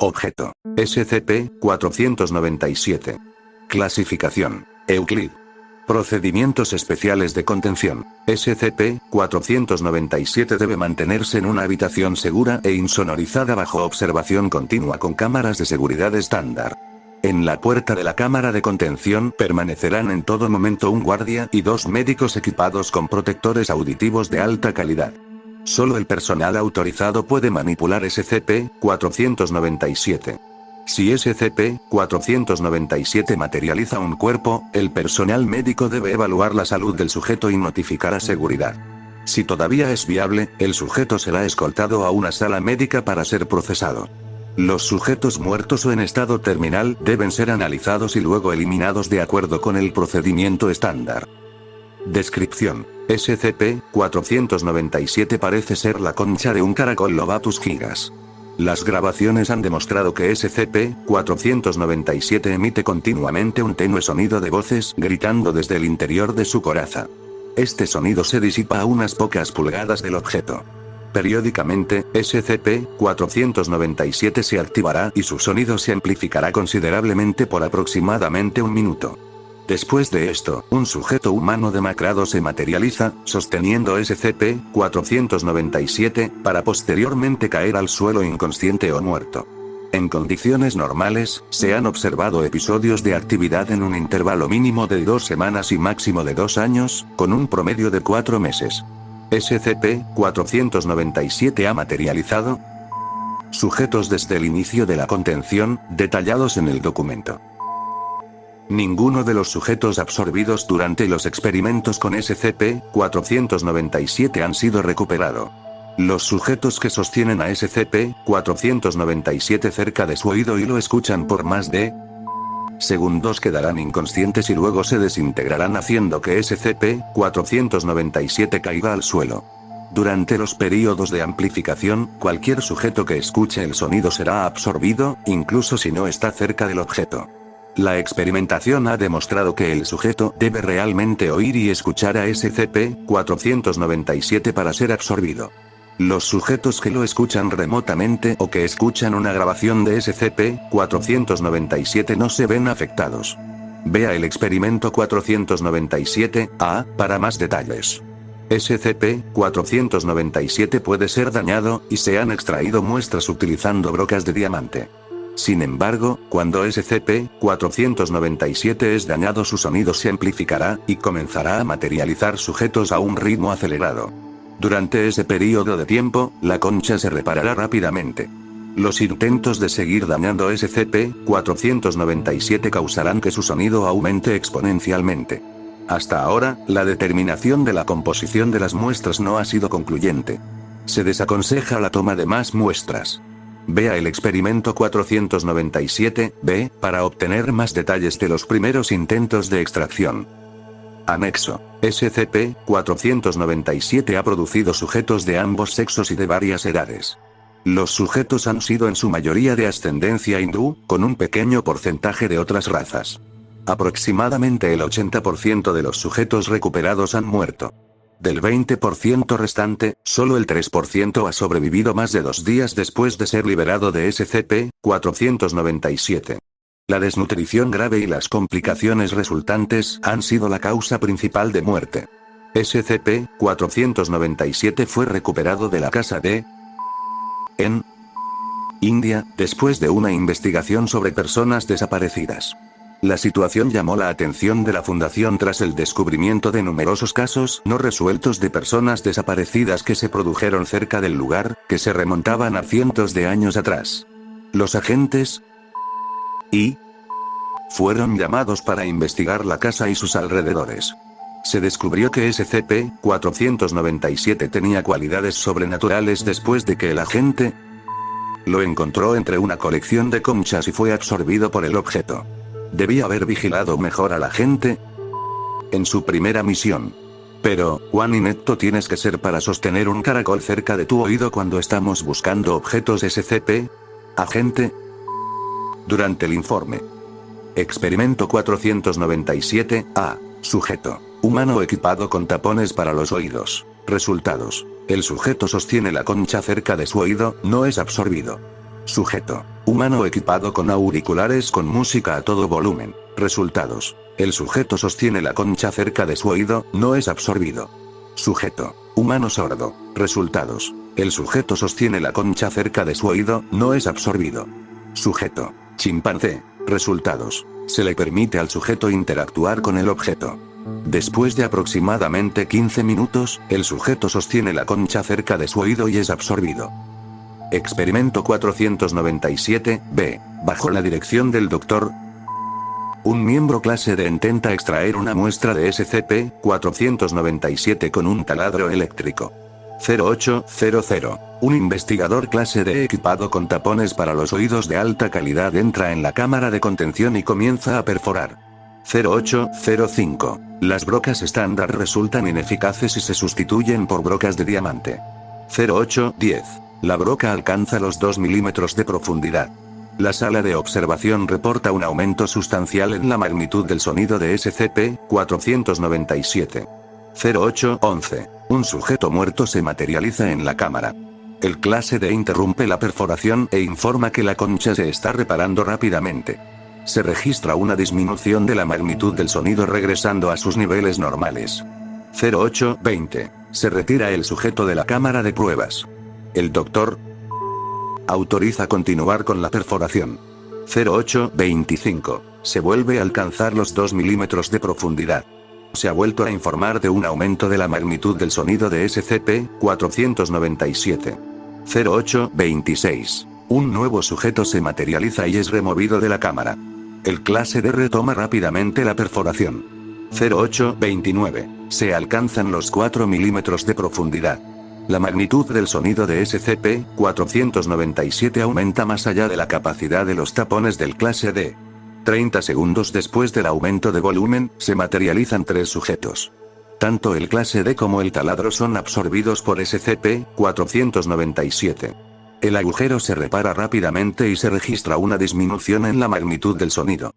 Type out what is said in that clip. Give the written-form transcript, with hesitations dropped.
Objeto. SCP-497. Clasificación. Euclid. Procedimientos especiales de contención. SCP-497 debe mantenerse en una habitación segura e insonorizada bajo observación continua con cámaras de seguridad estándar. En la puerta de la cámara de contención permanecerán en todo momento un guardia y 2 médicos equipados con protectores auditivos de alta calidad. Solo el personal autorizado puede manipular SCP-497. Si SCP-497 materializa un cuerpo, el personal médico debe evaluar la salud del sujeto y notificar a seguridad. Si todavía es viable, el sujeto será escoltado a una sala médica para ser procesado. Los sujetos muertos o en estado terminal deben ser analizados y luego eliminados de acuerdo con el procedimiento estándar. Descripción. SCP-497 parece ser la concha de un caracol Lobatus gigas. Las grabaciones han demostrado que SCP-497 emite continuamente un tenue sonido de voces gritando desde el interior de su coraza. Este sonido se disipa a unas pocas pulgadas del objeto. Periódicamente, SCP-497 se activará y su sonido se amplificará considerablemente por aproximadamente un minuto. Después de esto, un sujeto humano demacrado se materializa, sosteniendo SCP-497, para posteriormente caer al suelo inconsciente o muerto. En condiciones normales, se han observado episodios de actividad en un intervalo mínimo de 2 semanas y máximo de 2 años, con un promedio de 4 meses. SCP-497 ha materializado sujetos desde el inicio de la contención, detallados en el documento. Ninguno de los sujetos absorbidos durante los experimentos con SCP-497 han sido recuperado. Los sujetos que sostienen a SCP-497 cerca de su oído y lo escuchan por más de segundos quedarán inconscientes y luego se desintegrarán haciendo que SCP-497 caiga al suelo. Durante los períodos de amplificación, cualquier sujeto que escuche el sonido será absorbido, incluso si no está cerca del objeto. La experimentación ha demostrado que el sujeto debe realmente oír y escuchar a SCP-497 para ser absorbido. Los sujetos que lo escuchan remotamente o que escuchan una grabación de SCP-497 no se ven afectados. Vea el experimento 497-A para más detalles. SCP-497 puede ser dañado, y se han extraído muestras utilizando brocas de diamante. Sin embargo, cuando SCP-497 es dañado, su sonido se amplificará, y comenzará a materializar sujetos a un ritmo acelerado. Durante ese periodo de tiempo, la concha se reparará rápidamente. Los intentos de seguir dañando SCP-497 causarán que su sonido aumente exponencialmente. Hasta ahora, la determinación de la composición de las muestras no ha sido concluyente. Se desaconseja la toma de más muestras. Vea el experimento 497-B para obtener más detalles de los primeros intentos de extracción. Anexo. SCP-497 ha producido sujetos de ambos sexos y de varias edades. Los sujetos han sido en su mayoría de ascendencia hindú, con un pequeño porcentaje de otras razas. Aproximadamente el 80% de los sujetos recuperados han muerto. Del 20% restante, solo el 3% ha sobrevivido más de 2 días después de ser liberado de SCP-497. La desnutrición grave y las complicaciones resultantes han sido la causa principal de muerte. SCP-497 fue recuperado de la casa de en India, después de una investigación sobre personas desaparecidas. La situación llamó la atención de la Fundación tras el descubrimiento de numerosos casos no resueltos de personas desaparecidas que se produjeron cerca del lugar, que se remontaban a cientos de años atrás. Los agentes fueron llamados para investigar la casa y sus alrededores. Se descubrió que SCP-497 tenía cualidades sobrenaturales después de que el agente lo encontró entre una colección de conchas y fue absorbido por el objeto. Debía haber vigilado mejor al agente en su primera misión. Pero, ¿cuán inepto tienes que ser para sostener un caracol cerca de tu oído cuando estamos buscando objetos SCP? Agente. Durante el informe. Experimento 497-A. Sujeto. Humano equipado con tapones para los oídos. Resultados. El sujeto sostiene la concha cerca de su oído, no es absorbido. Sujeto. Humano equipado con auriculares con música a todo volumen. Resultados. El sujeto sostiene la concha cerca de su oído, no es absorbido. Sujeto. Humano sordo. Resultados. El sujeto sostiene la concha cerca de su oído, no es absorbido. Sujeto. Chimpancé. Resultados. Se le permite al sujeto interactuar con el objeto. Después de aproximadamente 15 minutos, el sujeto sostiene la concha cerca de su oído y es absorbido. Experimento 497-B. Bajo la dirección del Dr. Un miembro clase D intenta extraer una muestra de SCP-497 con un taladro eléctrico. 0800. Un investigador clase D equipado con tapones para los oídos de alta calidad entra en la cámara de contención y comienza a perforar. 0805. Las brocas estándar resultan ineficaces y se sustituyen por brocas de diamante. 0810. La broca alcanza los 2 milímetros de profundidad. La sala de observación reporta un aumento sustancial en la magnitud del sonido de SCP-497. 0811. Un sujeto muerto se materializa en la cámara. El clase D interrumpe la perforación e informa que la concha se está reparando rápidamente. Se registra una disminución de la magnitud del sonido regresando a sus niveles normales. 0820. Se retira el sujeto de la cámara de pruebas. El doctor autoriza continuar con la perforación. 0825. Se vuelve a alcanzar los 2 milímetros de profundidad. Se ha vuelto a informar de un aumento de la magnitud del sonido de SCP-497. 0826. Un nuevo sujeto se materializa y es removido de la cámara. El clase D retoma rápidamente la perforación. 0829. Se alcanzan los 4 milímetros de profundidad. La magnitud del sonido de SCP-497 aumenta más allá de la capacidad de los tapones del clase D. 30 segundos después del aumento de volumen, se materializan 3 sujetos. Tanto el clase D como el taladro son absorbidos por SCP-497. El agujero se repara rápidamente y se registra una disminución en la magnitud del sonido.